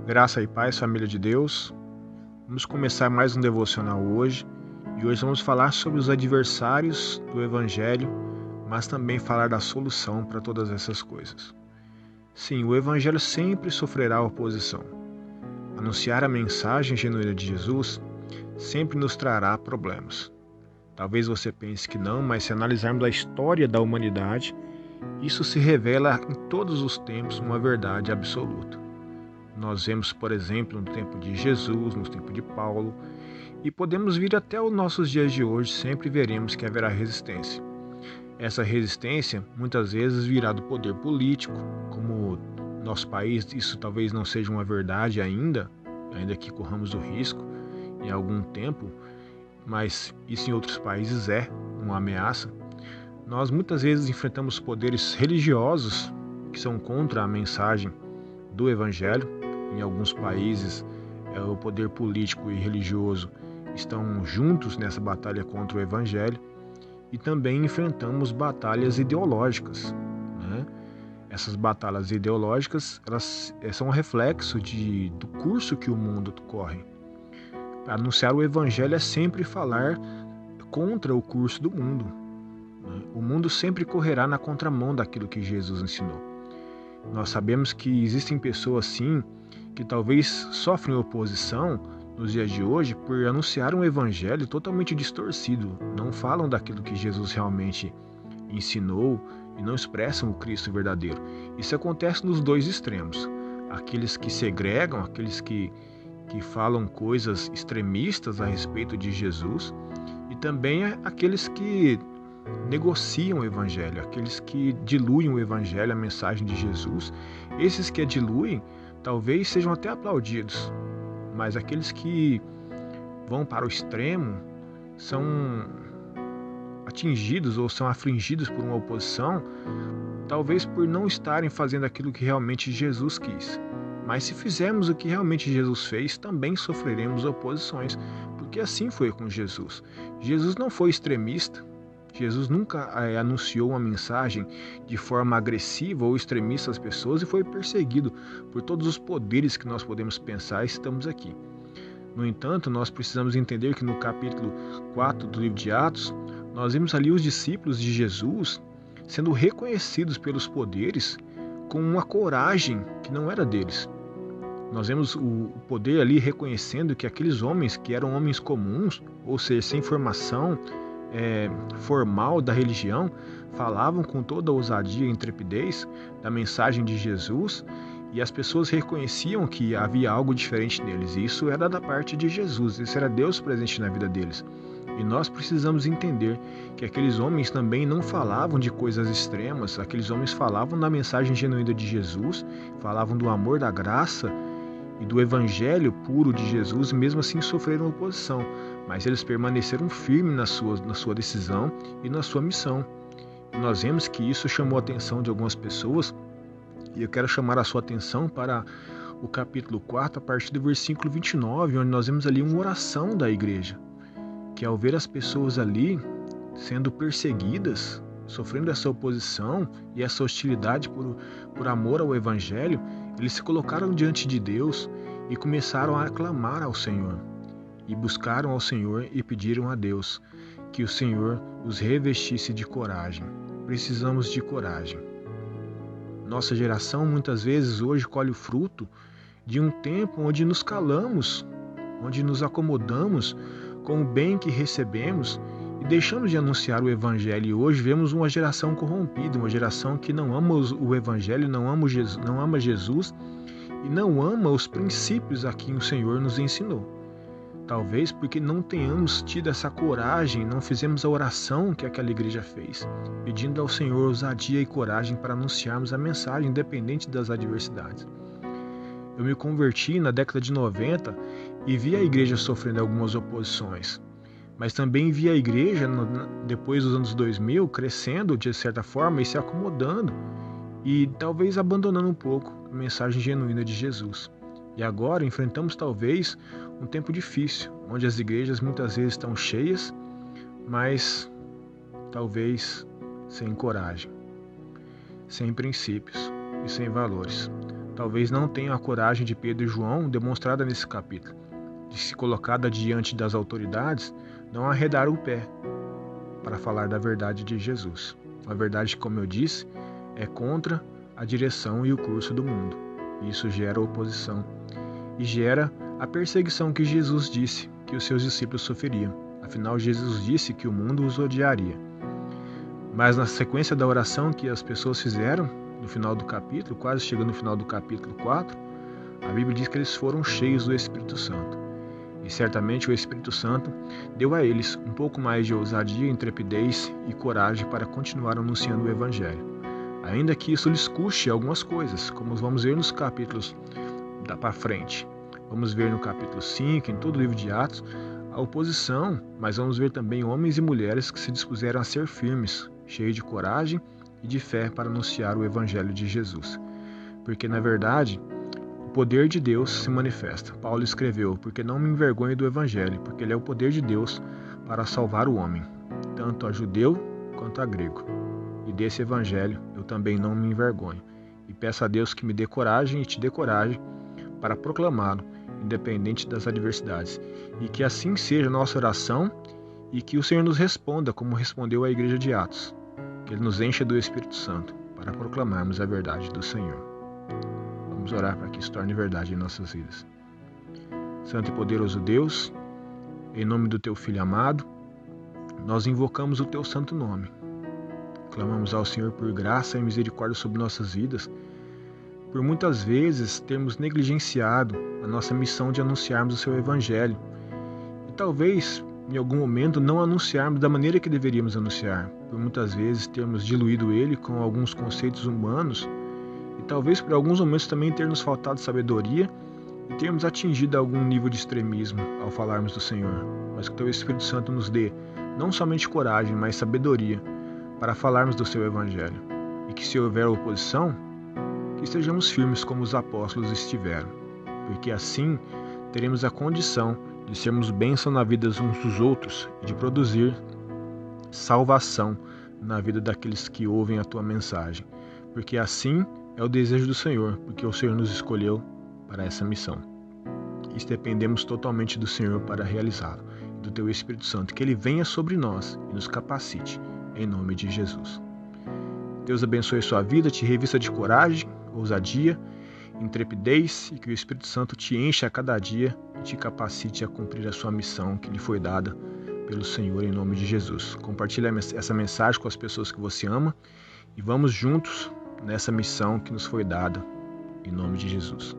Graça e paz, família de Deus. Vamos começar mais um devocional hoje. E hoje vamos falar sobre os adversários do Evangelho, mas também falar da solução para todas essas coisas. Sim, o Evangelho sempre sofrerá oposição. Anunciar a mensagem genuína de Jesus sempre nos trará problemas. Talvez você pense que não, mas se analisarmos a história da humanidade, isso se revela em todos os tempos uma verdade absoluta. Nós vemos, por exemplo, no tempo de Jesus, no tempo de Paulo, e podemos vir até os nossos dias de hoje, sempre veremos que haverá resistência. Essa resistência muitas vezes virá do poder político, como no nosso país isso talvez não seja uma verdade ainda que corramos o risco em algum tempo, mas isso em outros países é uma ameaça. Nós muitas vezes enfrentamos poderes religiosos que são contra a mensagem do Evangelho. Em alguns países, o poder político e religioso estão juntos nessa batalha contra o Evangelho, e também enfrentamos batalhas ideológicas, né? Essas batalhas ideológicas elas são um reflexo do curso que o mundo corre. Anunciar o Evangelho é sempre falar contra o curso do mundo, né? O mundo sempre correrá na contramão daquilo que Jesus ensinou. Nós sabemos que existem pessoas, sim, que talvez sofrem oposição nos dias de hoje por anunciar um evangelho totalmente distorcido. Não falam daquilo que Jesus realmente ensinou e não expressam o Cristo verdadeiro. Isso acontece nos dois extremos. Aqueles que segregam, aqueles que falam coisas extremistas a respeito de Jesus, e também aqueles que negociam o evangelho, aqueles que diluem o evangelho, a mensagem de Jesus. Esses que a diluem talvez sejam até aplaudidos, mas aqueles que vão para o extremo são atingidos ou são afligidos por uma oposição, talvez por não estarem fazendo aquilo que realmente Jesus quis. Mas se fizermos o que realmente Jesus fez, também sofreremos oposições, porque assim foi com Jesus. Jesus não foi extremista. Jesus nunca anunciou uma mensagem de forma agressiva ou extremista às pessoas e foi perseguido por todos os poderes que nós podemos pensar e estamos aqui. No entanto, nós precisamos entender que no capítulo 4 do livro de Atos, nós vemos ali os discípulos de Jesus sendo reconhecidos pelos poderes com uma coragem que não era deles. Nós vemos o poder ali reconhecendo que aqueles homens que eram homens comuns, ou seja, sem formação formal da religião, falavam com toda a ousadia e intrepidez da mensagem de Jesus, e as pessoas reconheciam que havia algo diferente neles, e isso era da parte de Jesus, isso era Deus presente na vida deles. E nós precisamos entender que aqueles homens também não falavam de coisas extremas, aqueles homens falavam da mensagem genuína de Jesus, falavam do amor, da graça e do evangelho puro de Jesus, e mesmo assim sofreram oposição, mas eles permaneceram firmes na sua decisão e na sua missão. E nós vemos que isso chamou a atenção de algumas pessoas, e eu quero chamar a sua atenção para o capítulo 4, a partir do versículo 29, onde nós vemos ali uma oração da igreja, que ao ver as pessoas ali sendo perseguidas, sofrendo essa oposição e essa hostilidade por amor ao evangelho, eles se colocaram diante de Deus e começaram a clamar ao Senhor. E buscaram ao Senhor e pediram a Deus que o Senhor os revestisse de coragem. Precisamos de coragem. Nossa geração muitas vezes hoje colhe o fruto de um tempo onde nos calamos, onde nos acomodamos com o bem que recebemos e deixamos de anunciar o Evangelho. E hoje vemos uma geração corrompida, uma geração que não ama o Evangelho, não ama Jesus e não ama os princípios a que o Senhor nos ensinou. Talvez porque não tenhamos tido essa coragem, não fizemos a oração que aquela igreja fez, pedindo ao Senhor ousadia e coragem para anunciarmos a mensagem independente das adversidades. Eu me converti na década de 90 e vi a igreja sofrendo algumas oposições, mas também vi a igreja, depois dos anos 2000, crescendo de certa forma e se acomodando e talvez abandonando um pouco a mensagem genuína de Jesus. E agora enfrentamos talvez um tempo difícil, onde as igrejas muitas vezes estão cheias, mas talvez sem coragem, sem princípios e sem valores. talvez não tenham a coragem de Pedro e João demonstrada nesse capítulo, de se colocada diante das autoridades, não arredaram o pé para falar da verdade de Jesus. A verdade, como eu disse, é contra a direção e o curso do mundo. Isso gera oposição e gera a perseguição que Jesus disse que os seus discípulos sofreriam. Afinal, Jesus disse que o mundo os odiaria. Mas na sequência da oração que as pessoas fizeram, no final do capítulo, quase chegando no final do capítulo 4, a Bíblia diz que eles foram cheios do Espírito Santo. E certamente o Espírito Santo deu a eles um pouco mais de ousadia, intrepidez e coragem para continuar anunciando o Evangelho. Ainda que isso lhes custe algumas coisas, como vamos ver nos capítulos para frente. Vamos ver no capítulo 5, em todo o livro de Atos, a oposição, mas vamos ver também homens e mulheres que se dispuseram a ser firmes, cheios de coragem e de fé para anunciar o Evangelho de Jesus. Porque, na verdade, o poder de Deus se manifesta. Paulo escreveu, porque não me envergonho do Evangelho, porque ele é o poder de Deus para salvar o homem, tanto a judeu quanto a grego. E desse Evangelho eu também não me envergonho. E peço a Deus que me dê coragem e te dê coragem para proclamá-lo, independente das adversidades. E que assim seja a nossa oração e que o Senhor nos responda como respondeu à igreja de Atos. Que Ele nos encha do Espírito Santo para proclamarmos a verdade do Senhor. Vamos orar para que isso torne verdade em nossas vidas. Santo e poderoso Deus, em nome do Teu Filho amado, nós invocamos o Teu santo nome. Clamamos ao Senhor por graça e misericórdia sobre nossas vidas, por muitas vezes termos negligenciado a nossa missão de anunciarmos o Seu Evangelho. E talvez, em algum momento, não anunciarmos da maneira que deveríamos anunciar. Por muitas vezes termos diluído ele com alguns conceitos humanos e talvez por alguns momentos também ter nos faltado sabedoria e termos atingido algum nível de extremismo ao falarmos do Senhor. Mas que o Teu Espírito Santo nos dê não somente coragem, mas sabedoria para falarmos do Seu Evangelho. E que se houver oposição, que estejamos firmes como os apóstolos estiveram, porque assim teremos a condição de sermos bênção na vida uns dos outros e de produzir salvação na vida daqueles que ouvem a Tua mensagem, porque assim é o desejo do Senhor, porque o Senhor nos escolheu para essa missão. E dependemos totalmente do Senhor para realizá-lo, e do Teu Espírito Santo, que Ele venha sobre nós e nos capacite, em nome de Jesus. Deus abençoe sua vida, te revista de coragem, ousadia, intrepidez e que o Espírito Santo te encha a cada dia e te capacite a cumprir a sua missão que lhe foi dada pelo Senhor em nome de Jesus. Compartilhe essa mensagem com as pessoas que você ama e vamos juntos nessa missão que nos foi dada em nome de Jesus.